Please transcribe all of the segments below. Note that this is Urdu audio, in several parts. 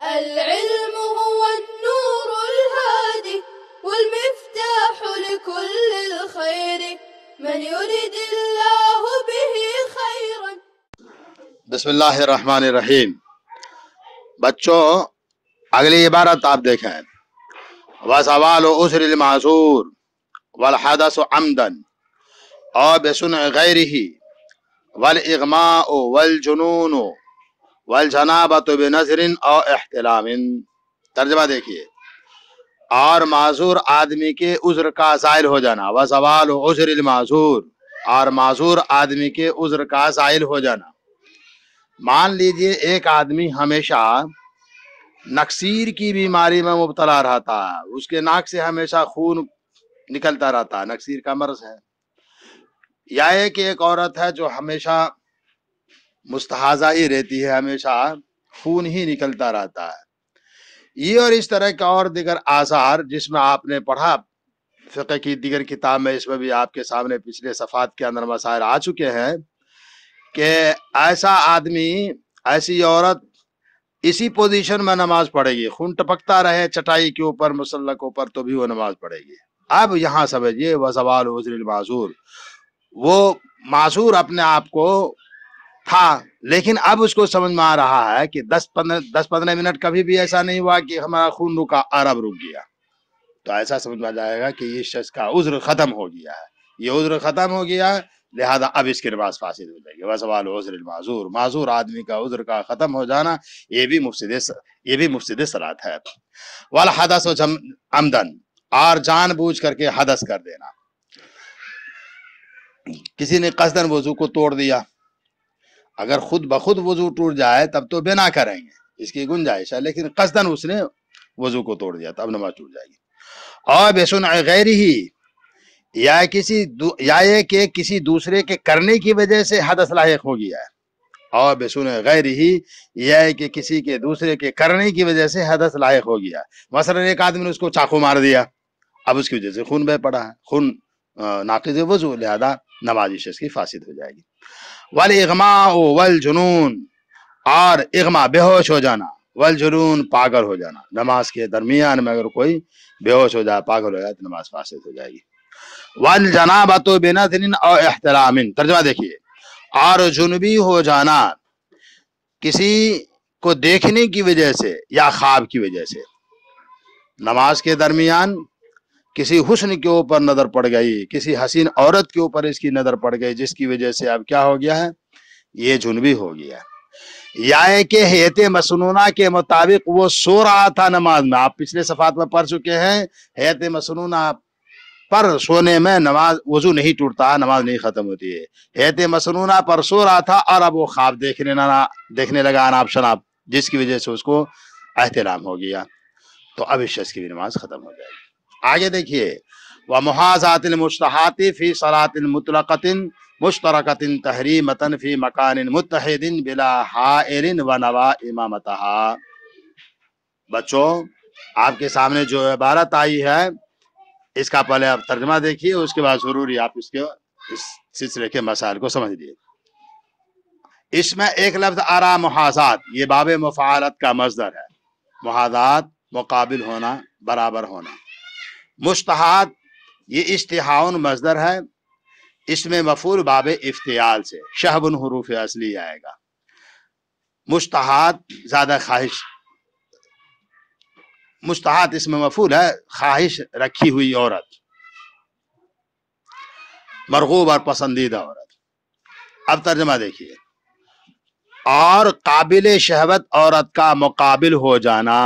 العلم هو النور الهادي والمفتاح لكل الخير من يريد الله به خيرا. بسم اللہ الرحمن الرحیم. بچوں اگلی عبارت آپ دیکھیں. وَسَوَالُ عُسْرِ الْمَعْذُورِ وَالْحَدَثُ عَمْدًا أَوْ بِصُنْعِ غَيْرِهِ وَالْإِغْمَاءُ وَالْجُنُونُ وَالْجَنَابَةُ بِنَظْرٍ أَوْ احتلام. ترجمہ دیکھیے. اور معذور آدمی کے عذر کا زائل ہو جانا. وَسَوَالُ عُسْرِ الْمَعْذُورِ اور معذور آدمی کے عذر کا زائل ہو جانا. مان لیجئے ایک آدمی ہمیشہ نکسیر کی بیماری میں مبتلا رہتا ہے، اس کے ناک سے ہمیشہ خون نکلتا رہتا ہے، نکسیر کا مرض ہے. یا ایک عورت ہے جو ہمیشہ مستحاضہ ہی رہتی ہے، ہمیشہ خون ہی نکلتا رہتا ہے. یہ اور اس طرح کے اور دیگر آثار جس میں آپ نے پڑھا فقہ کی دیگر کتاب میں، اس میں بھی آپ کے سامنے پچھلے صفحات کے اندر مسائل آ چکے ہیں کہ ایسا آدمی، ایسی عورت اسی پوزیشن میں نماز پڑھے گی، خون ٹپکتا رہے چٹائی کے اوپر، مسلح کے اوپر، تو بھی وہ نماز پڑھے گی. اب یہاں سمجھیے وَزَوَالُ عُذْرِ الْمَعْذُورِ، وہ معذور اپنے آپ کو تھا، لیکن اب اس کو سمجھ میں آ رہا ہے کہ 10-15 منٹ کبھی بھی ایسا نہیں ہوا کہ ہمارا خون رکا اور اب رک گیا. تو ایسا سمجھ میں آ جائے گا کہ یہ شخص کا عذر ختم ہو گیا ہے، یہ عذر ختم ہو گیا، لہذا اب اس کی نماز فاسد ہو جائے گی. وَسَوَالُ عُذْرِ الْمَعْذُورِ، معذور آدمی کا عذر کا ختم ہو جانا یہ بھی مفسد صلاۃ ہے. وَالْحَدَثُ عَمْدًا، اور جان بوجھ کر کے حدث کر دینا. کسی نے قصداً وضو کو توڑ دیا، اگر خود بخود وضو ٹوٹ جائے تب تو بنا کریں گے، اس کی گنجائش ہے، لیکن قصداً اس نے وضو کو توڑ دیا تب نماز ٹوٹ جائے گی. اور بِصُنْعِ غَيْرِهِ، یا یہ کہ کسی دوسرے کے کرنے کی وجہ سے حدث لاحق ہو گیا ہے. اور بِصُنْعِ غَيْرِهِ، یہ ہے کہ کسی کے دوسرے کے کرنے کی وجہ سے حدث لاحق ہو گیا. مثلا ایک آدمی نے اس کو چاقو مار دیا، اب اس کی وجہ سے خون بہ پڑا ہے، خون ناقض وضو، لہذا نماز اس کی فاسد ہو جائے گی. وَالْإِغْمَاءُ وَالْجُنُونُ، اور اغما بے ہوش ہو جانا، والجنون پاگل ہو جانا. نماز کے درمیان میں اگر کوئی بے ہوش ہو جائے، پاگل ہو جائے تو نماز فاسد ہو جائے گی. وَالْجَنَابَةُ بِنَظْرٍ أَوْ احتلام، ترجمہ دیکھیے. اور جنبی ہو جانا کسی کو دیکھنے کی وجہ سے یا خواب کی وجہ سے. نماز کے درمیان کسی حسن کے اوپر نظر پڑ گئی، کسی حسین عورت کے اوپر اس کی نظر پڑ گئی، جس کی وجہ سے اب کیا ہو گیا ہے، یہ جنبی ہو گیا. یا کہ حیت مسنونہ کے مطابق وہ سو رہا تھا نماز میں، آپ پچھلے صفحات میں پڑھ چکے ہیں، حیت مسنونہ پر سونے میں نماز وضو نہیں ٹوٹتا، نماز نہیں ختم ہوتی ہے. حیت مسنونہ پر سو رہا تھا اور اب وہ خواب دیکھنے لگا اناب شناب، جس کی وجہ سے اس کو احتلام ہو گیا، تو اب اس شخص کی بھی نماز ختم ہو جائے گی. آگے دیکھیے. وَمُحَاذَاتِ الْمُجْتَحَاتِ فِي صَلَاةٍ مُطْلَقَةٍ مُشْتَرَكَةٍ تَحْرِيمَةً فِي مَكَانٍ مُتَّحِدٍ بِلَا حَائِلٍ وَنَوَى إِمَامَتَهَا. بچوں آپ کے سامنے جو عبارت آئی ہے اس کا پہلے آپ ترجمہ دیکھیے، اس کے بعد ضروری آپ اس سلسلے کے مسائل کو سمجھ لیجیے. اس میں ایک لفظ آ رہا محاذات، یہ باب مفعالت کا مصدر ہے. محاذات مقابل ہونا، برابر ہونا. مشتہات یہ اشتہاؤن مصدر ہے، اس میں مفعول باب افتعال سے شہبن حروف اصلی آئے گا. مشتہات زیادہ خواہش، مشتہات اس میں مفعول ہے خواہش رکھی ہوئی عورت، مرغوب اور پسندیدہ عورت. اب ترجمہ دیکھیے. اور قابل شہوت عورت کا مقابل ہو جانا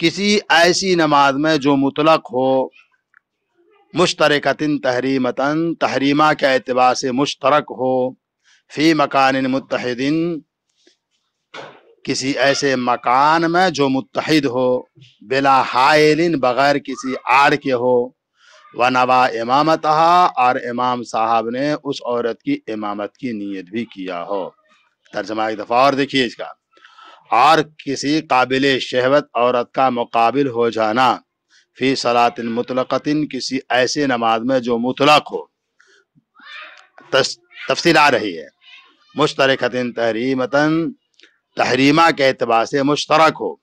کسی ایسی نماز میں جو مطلق ہو، مشترکتن تحریمتن، تحریمہ کے اعتبار سے مشترک ہو، فی مکان متحدن، کسی ایسے مکان میں جو متحد ہو، بلا حائل، بغیر کسی آڑ کے ہو، ونوا امامتہا، اور امام صاحب نے اس عورت کی امامت کی نیت بھی کیا ہو. ترجمہ ایک دفعہ اور دیکھیے اس کا. اور کسی قابل شہوت عورت کا مقابل ہو جانا فی صلاۃ مطلقۃ، کسی ایسے نماز میں جو مطلق ہو، تفصیل آ رہی ہے. مشترکۃ تحریمۃ، تحریمہ کے اعتبار سے مشترک ہو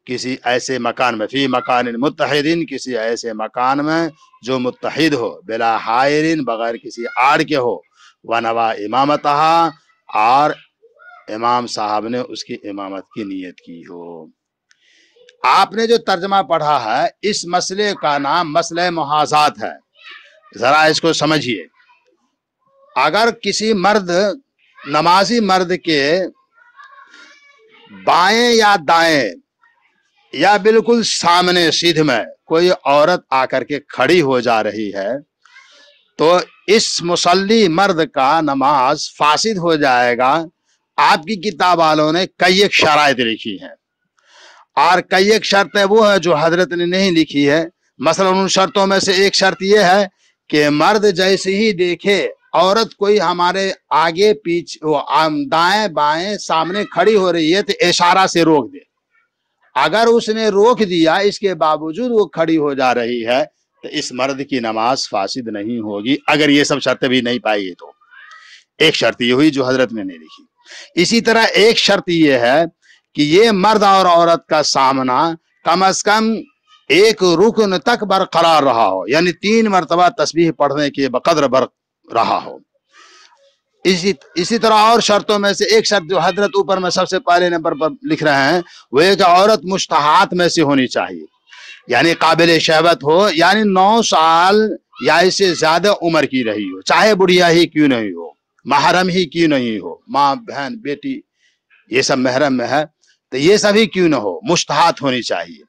کسی ایسے مکان میں، فی مکان متحدین، کسی ایسے مکان میں جو متحد ہو، بلا حائرین، بغیر کسی آڑ کے ہو، ونوا امامتہا، اور امام صاحب نے اس کی امامت کی نیت کی ہو۔ آپ نے جو ترجمہ پڑھا ہے اس مسئلے کا نام مسئلہ محاذات ہے، ذرا اس کو سمجھیے۔ اگر کسی مرد، نمازی مرد کے بائیں یا دائیں یا بالکل سامنے سیدھ میں کوئی عورت آ کر کے کھڑی ہو جا رہی ہے تو اس مصلی مرد کا نماز فاسد ہو جائے گا۔ آپ کی کتاب والوں نے کئی ایک شرائط لکھی ہیں، اور کئی ایک شرطیں وہ ہیں جو حضرت نے نہیں لکھی ہے۔ مثلا ان شرطوں میں سے ایک شرط یہ ہے کہ مرد جیسے ہی دیکھے عورت کوئی ہمارے آگے پیچھے دائیں بائیں سامنے کھڑی ہو رہی ہے تو اشارہ سے روک دے۔ اگر اس نے روک دیا اس کے باوجود وہ کھڑی ہو جا رہی ہے تو اس مرد کی نماز فاسد نہیں ہوگی، اگر یہ سب شرطیں بھی نہیں پائی تو۔ ایک شرط یہ ہوئی جو حضرت نے نہیں لکھی۔ اسی طرح ایک شرط یہ ہے کہ یہ مرد اور عورت کا سامنا کم از کم ایک رکن تک برقرار رہا ہو، یعنی 3 مرتبہ تسبیح پڑھنے کے بقدر رہا ہو۔ اسی طرح اور شرطوں میں سے ایک شرط جو حضرت اوپر میں سب سے پہلے نمبر پر لکھ رہے ہیں وہ ایک عورت مشتہات میں سے ہونی چاہیے، یعنی قابل شہوت ہو، یعنی 9 سال یا اس سے زیادہ عمر کی رہی ہو، چاہے بڑھیا ہی کیوں نہیں ہو، محرم ہی کیوں نہیں ہو، ماں بہن بیٹی یہ سب محرم میں ہے تو یہ سبھی کیوں نہ ہو، مشتہات ہونی چاہیے۔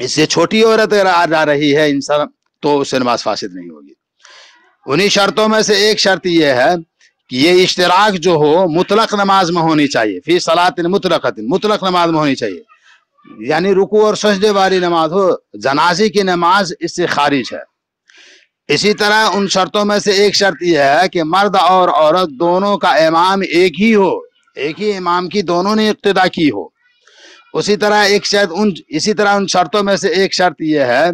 اس سے چھوٹی عورت اگر آ جا رہی ہے انسان تو اس سے نماز فاسد نہیں ہوگی۔ انہی شرطوں میں سے ایک شرط یہ ہے کہ یہ اشتراک جو ہو مطلق نماز میں ہونی چاہیے، فی صلاۃ مطلقۃ، مطلق نماز میں ہونی چاہیے، یعنی رکوع اور سجدے والی نماز ہو، جنازے کی نماز اس سے خارج ہے۔ اسی طرح ان شرطوں میں سے ایک شرط یہ ہے کہ مرد اور عورت دونوں کا امام ایک ہی ہو، ایک ہی امام کی دونوں نے اقتدا کی ہو۔ اسی طرح ان شرطوں میں سے ایک شرط یہ ہے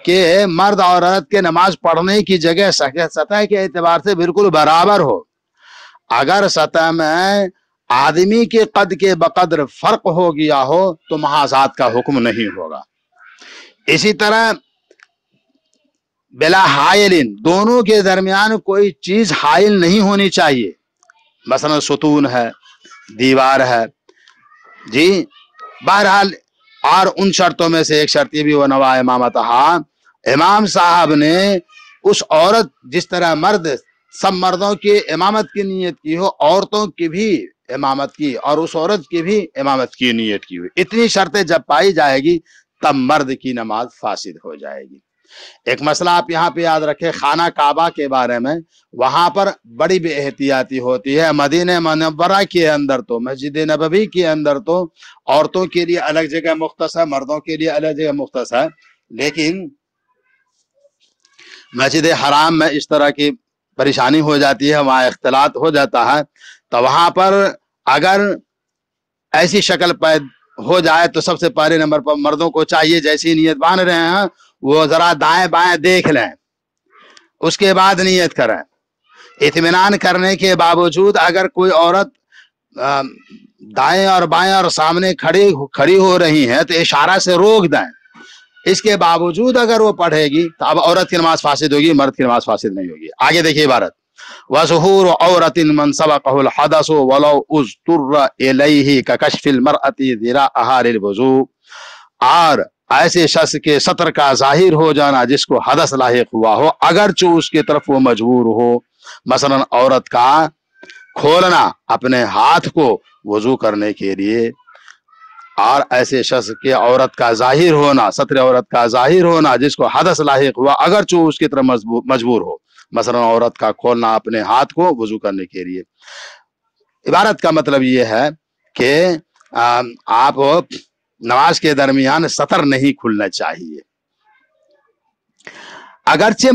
کہ مرد اور عورت کے نماز پڑھنے کی جگہ سطح کے اعتبار سے بالکل برابر ہو۔ اگر سطح میں آدمی کے قد کے بقدر فرق ہو گیا ہو تو محاذات کا حکم نہیں ہوگا۔ اسی طرح بلا حائلن، دونوں کے درمیان کوئی چیز حائل نہیں ہونی چاہیے، مثلا ستون ہے، دیوار ہے، جی بہرحال۔ اور ان شرطوں میں سے ایک شرط یہ بھی وہ نوا امامتہا، امام صاحب نے اس عورت جس طرح مرد سب مردوں کی امامت کی نیت کی ہو، عورتوں کی بھی امامت کی اور اس عورت کی بھی امامت کی نیت کی ہوئی، اتنی شرطیں جب پائی جائے گی تب مرد کی نماز فاسد ہو جائے گی۔ ایک مسئلہ آپ یہاں پہ یاد رکھیں خانہ کعبہ کے بارے میں، وہاں پر بڑی بے احتیاطی ہوتی ہے۔ مدینہ منورہ کے اندر تو، مسجد نبوی کے اندر تو عورتوں کے لیے الگ جگہ مختص ہے، مردوں کے لیے الگ جگہ مختص ہے، لیکن مسجد حرام میں اس طرح کی پریشانی ہو جاتی ہے، وہاں اختلاط ہو جاتا ہے، تو وہاں پر اگر ایسی شکل پیدا ہو جائے تو سب سے پہلے نمبر پر مردوں کو چاہیے جیسی نیت باندھ رہے ہیں وہ ذرا دائیں بائیں دیکھ لیں، اس کے بعد نیت کریں۔ اطمینان کرنے کے باوجود اگر کوئی عورت دائیں اور بائیں اور سامنے کھڑی ہو رہی ہے تو اشارہ سے روک دیں، اس کے باوجود اگر وہ پڑھے گی تو اب عورت کی نماز فاسد ہوگی، مرد کی نماز فاسد نہیں ہوگی۔ آگے دیکھیے عبارت، وَظُهُورُ عَوْرَةٍ مَنْ سَبَقَهُ الْحَدَثُ وَلَوْ اُضْطُرَّ إِلَيْهِ كَكَشْفِ الْمَرْأَةِ ذِرَاعَهَا لِلْوُضُوءِ، اور ایسے شخص کے سطر کا ظاہر ہو جانا جس کو حدث لاحق ہوا ہو اگرچہ اس کی طرف وہ مجبور ہو، مثلا عورت کا کھولنا اپنے ہاتھ کو وضو کرنے کے لیے، اور ایسے شخص کے عورت کا ظاہر ہونا، سطر عورت کا ظاہر ہونا جس کو حدث لاحق ہوا اگرچہ اس کی طرف مجبور ہو، مثلا عورت کا کھولنا اپنے ہاتھ کو وضو کرنے کے لیے۔ عبارت کا مطلب یہ ہے کہ آپ نماز کے درمیان سطر نہیں کھلنا چاہیے، اگرچہ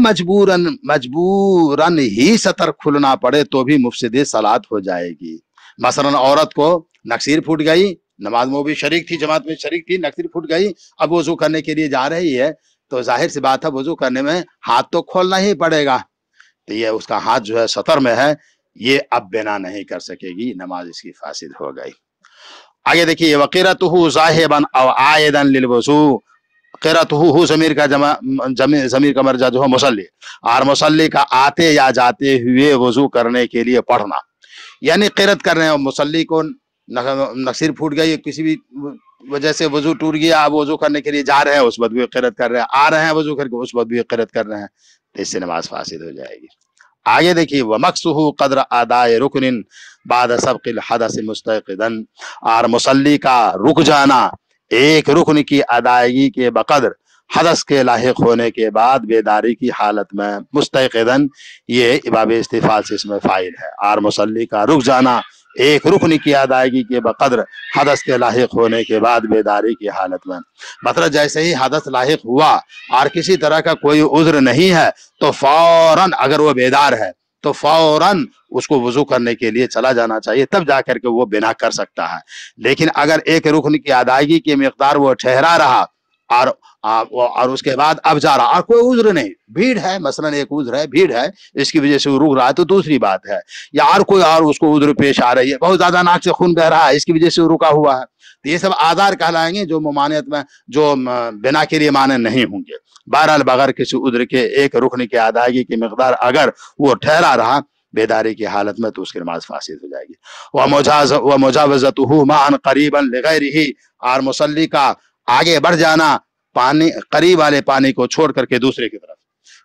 مجبوراً ہی سطر کھلنا پڑے تو بھی مفسد صلاۃ ہو جائے گی۔ مثلا عورت کو نکسیر پھوٹ گئی، نماز میں وہ بھی شریک تھی، جماعت میں شریک تھی، نکسیر پھوٹ گئی، اب وضو کرنے کے لیے جا رہی ہے تو ظاہر سی بات ہے وضو کرنے میں ہاتھ تو کھولنا ہی پڑے گا، تو یہ اس کا ہاتھ جو ہے سطر میں ہے، یہ اب بنا نہیں کر سکے گی، نماز اس کی فاسد ہو گئی۔ آگے دیکھیے وقیرتہ ذاہبا او عائدا للوضوء، قرتہ ضمیر کا ضمیر کا مرجع جو ہے مصلی، اور مصلی کا آتے یا جاتے ہوئے وضو کرنے کے لیے پڑھنا، یعنی قرت کر رہے ہیں مصلی کو نقصیر پھوٹ گئی، کسی بھی وجہ سے وضو ٹوٹ گیا، آپ وضو کرنے کے لیے جا رہے ہیں اس وقت بھی قرت کر رہے ہیں، آ رہے ہیں وضو کر کے اس وقت بھی قرت کر رہے ہیں، تو اس سے نماز فاسد ہو جائے گی۔ آگے دیکھیے ومکثہ قدر ادائے رکن بعد سبق الحدث مستيقظا، اور مصلی کا رک جانا ایک رکن کی ادائیگی کے بقدر حدث کے لاحق ہونے کے بعد بیداری کی حالت میں، مستيقظا یہ باب استفعال سے اس میں فاعل ہے، اور مصلی کا رک جانا ایک رکن کی ادائیگی کے بقدر حدث کے لاحق ہونے کے بعد بیداری کی حالت میں، مطلب جیسے ہی حدث لاحق ہوا اور کسی طرح کا کوئی عذر نہیں ہے تو فوراً اگر وہ بیدار ہے تو فوراً اس کو وضو کرنے کے لیے چلا جانا چاہیے، تب جا کر کے وہ بنا کر سکتا ہے۔ لیکن اگر ایک رکن کی ادائیگی کی مقدار وہ ٹھہرا رہا اور اس کے بعد اب جا رہا اور کوئی عذر نہیں، بھیڑ ہے، مثلا ایک عذر ہے، بھیڑ ہے، اس کی وجہ سے وہ رک رہا ہے تو دوسری بات ہے، یا اور کوئی اور اس کو عذر پیش آ رہی ہے، بہت زیادہ ناک سے خون بہ رہا ہے، اس کی وجہ سے وہ رکا ہوا ہے، تو یہ سب آزار کہلائیں گے جو ممانعت میں جو بنا کے لیے مانع نہیں ہوں گے۔ بہرحال بغیر کسی عذر کے ایک رکن کی ادائیگی کی مقدار اگر وہ ٹھہرا رہا بیداری کی حالت میں تو اس کی نماز فاسد ہو جائے گی۔ ومجاوزته معا قریبا لغیرہ، اور مصلی کا آگے بڑھ جانا پانی قریب والے پانی کو چھوڑ کر کے دوسرے کی طرف،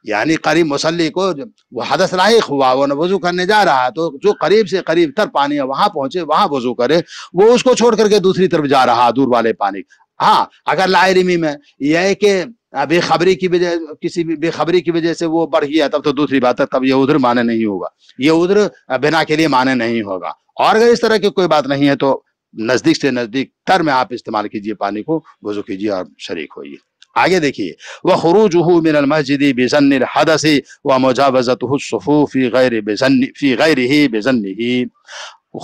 یعنی قریب مصلی کو وہ حدث لاحق ہوا، وہ وضو کرنے جا رہا ہے تو جو قریب سے قریب تر پانی ہے وہاں پہنچے، وہاں وضو کرے، وہ اس کو چھوڑ کر کے دوسری طرف جا رہا دور والے پانی۔ ہاں اگر لا علمی میں یہ ہے کہ بے خبری کی وجہ، کسی بھی بے خبری کی وجہ سے وہ بڑھ گیا تب تو دوسری بات ہے، تب یہ عذر مانے نہیں ہوگا، یہ عذر بنا کے لیے مانے نہیں ہوگا۔ اور اگر اس طرح کی کوئی بات نہیں ہے تو نزدیک سے نزدیک تر میں آپ استعمال کیجئے پانی کو، وضو کیجئے اور شریک ہوئیے۔ آگے دیکھیے وخروجه من المسجد بظن الحدث ومجاوزته الصفوف في غیره بظنه،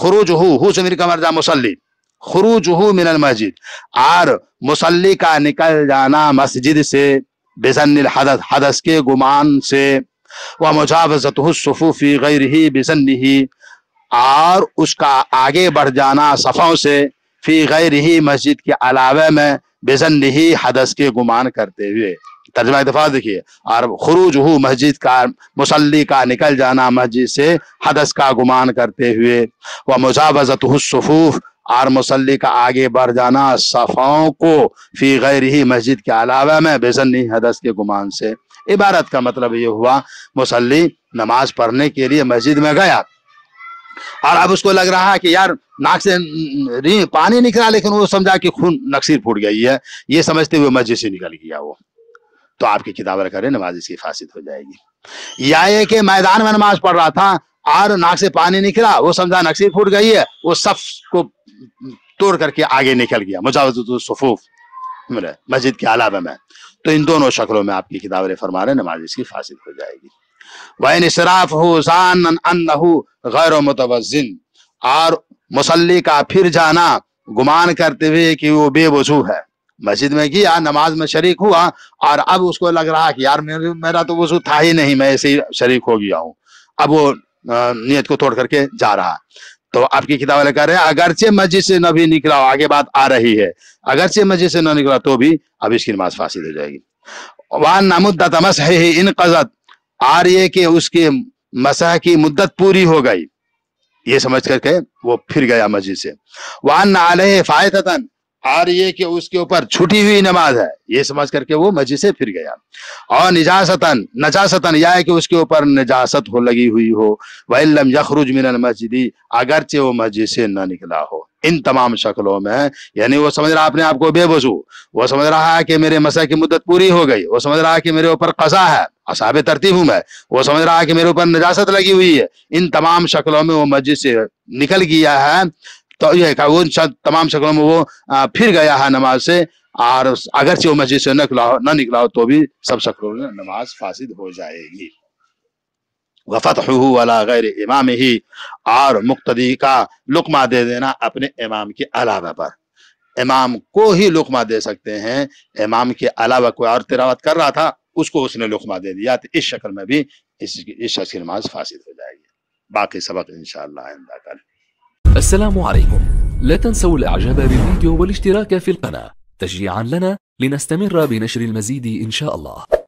خروجه ہو ضمیر کا مرجع مصلی، خروجه من المسجد، اور مصلی کا نکل جانا مسجد سے، بظن الحدث حدث کے گمان سے، ومجاوزته الصفوف في غیره بظنه، اور اس کا آگے بڑھ جانا صفوں سے، فی غیرہ مسجد کے علاوہ میں، بظنہ حدث کے گمان کرتے ہوئے۔ ترجمہ دفاع دیکھیے، اور خروج ہو مسجد کا، مصلی کا نکل جانا مسجد سے حدث کا گمان کرتے ہوئے، ومجاوزتہ الصفوف، اور مصلی کا آگے بڑھ جانا صفوں کو، فی غیرہ مسجد کے علاوہ میں، بظنہ حدث کے گمان سے۔ عبارت کا مطلب یہ ہوا مصلی نماز پڑھنے کے لیے مسجد میں گیا اور اب اس کو لگ رہا ہے کہ یار ناک سے پانی نکلا، لیکن وہ سمجھا کہ خون نقصیر پھوٹ گئی ہے، یہ سمجھتے ہوئے مسجد سے نکل گیا وہ، تو آپ کی کتاب کرے نماز اس کی فاسد ہو جائے گی۔ یا یہ کہ میدان میں نماز پڑھ رہا تھا اور ناک سے پانی نکلا، وہ سمجھا نقصیر پھوٹ گئی ہے، وہ صف کو توڑ کر کے آگے نکل گیا، مجاوزۃ الصفوف مسجد کے علاوہ میں، تو ان دونوں شکلوں میں آپ کی کتاب فرما رہے نماز اس کی فاسد ہو جائے گی۔ وَإِنْ إِسْرَافُهُ ظَانًّا أَنَّهُ غَيْرُ مُتَوَضٍ، اور مصلی کا پھر جانا گمان کرتے ہوئے کہ وہ بے وضو ہے، مسجد میں گیا، نماز میں شریک ہوا اور اب اس کو لگ رہا کہ یار میرا تو وضو تھا ہی نہیں، میں ایسے ہی شریک ہو گیا ہوں، اب وہ نیت کو توڑ کر کے جا رہا، تو آپ کی کتاب کہہ رہے ہیں اگرچہ مسجد سے نہ بھی نکلا ہو، آگے بات آ رہی ہے، اگرچہ مسجد سے نہ نکلا تو بھی اب اس کی نماز فاسد ہو جائے گی۔ وَأَنَّ مُدَّةَ مَسْحِهِ انقضت، اور یہ کہ اس کی مسح کی مدت پوری ہو گئی، یہ سمجھ کر کے وہ پھر گیا مسجد سے۔ وَأَنَّ عَلَيْهِ فَائِتَةً، اور یہ کہ اس کے اوپر چھٹی ہوئی نماز ہے، یہ سمجھ کر کے وہ مسجد سے پھر گیا۔ اور نجاستاً، یا ہے کہ اس کے اوپر نجاست ہو لگی ہوئی ہو، وَإِن لَمْ يَخْرُجْ مِنَ الْمَسْجِدِ، اگرچہ وہ مسجد سے نہ نکلا ہو، ان تمام شکلوں میں، یعنی وہ سمجھ رہا اپنے آپ کو بے وضو، وہ سمجھ رہا ہے کہ میرے مسح کی مدت پوری ہو گئی، وہ سمجھ رہا ہے کہ میرے اوپر قضا ہے، اصحاب ترتیب ہوں میں، وہ سمجھ رہا ہے کہ میرے اوپر نجاست لگی ہوئی ہے، ان تمام شکلوں میں وہ مسجد سے نکل گیا ہے، تو یہ کہ وہ تمام شکلوں میں وہ پھر گیا ہے نماز سے، اور اگرچہ وہ مسجد سے نہ نکلا ہو تو بھی سب شکلوں میں نماز فاسد ہو جائے گی۔ وَفَتْحُهُ عَلَى غَيْرِ إِمَامِهِ، اور مقتدی کا لقمہ دے دینا اپنے امام کے علاوہ پر، امام کو ہی لقمہ دے سکتے ہیں، امام کے علاوہ کوئی اور تلاوت کر رہا تھا اس کو اس نے لقمہ دے دیا، تو اس شکل میں بھی اس شخص کی نماز فاسد ہو جائے گی۔ باقی سبق انشاءاللہ آئندہ کل. السلام عليكم. لا تنسوا الإعجاب بالفيديو والاشتراك في القناة تشجيعا لنا لنستمر بنشر المزيد إن شاء الله.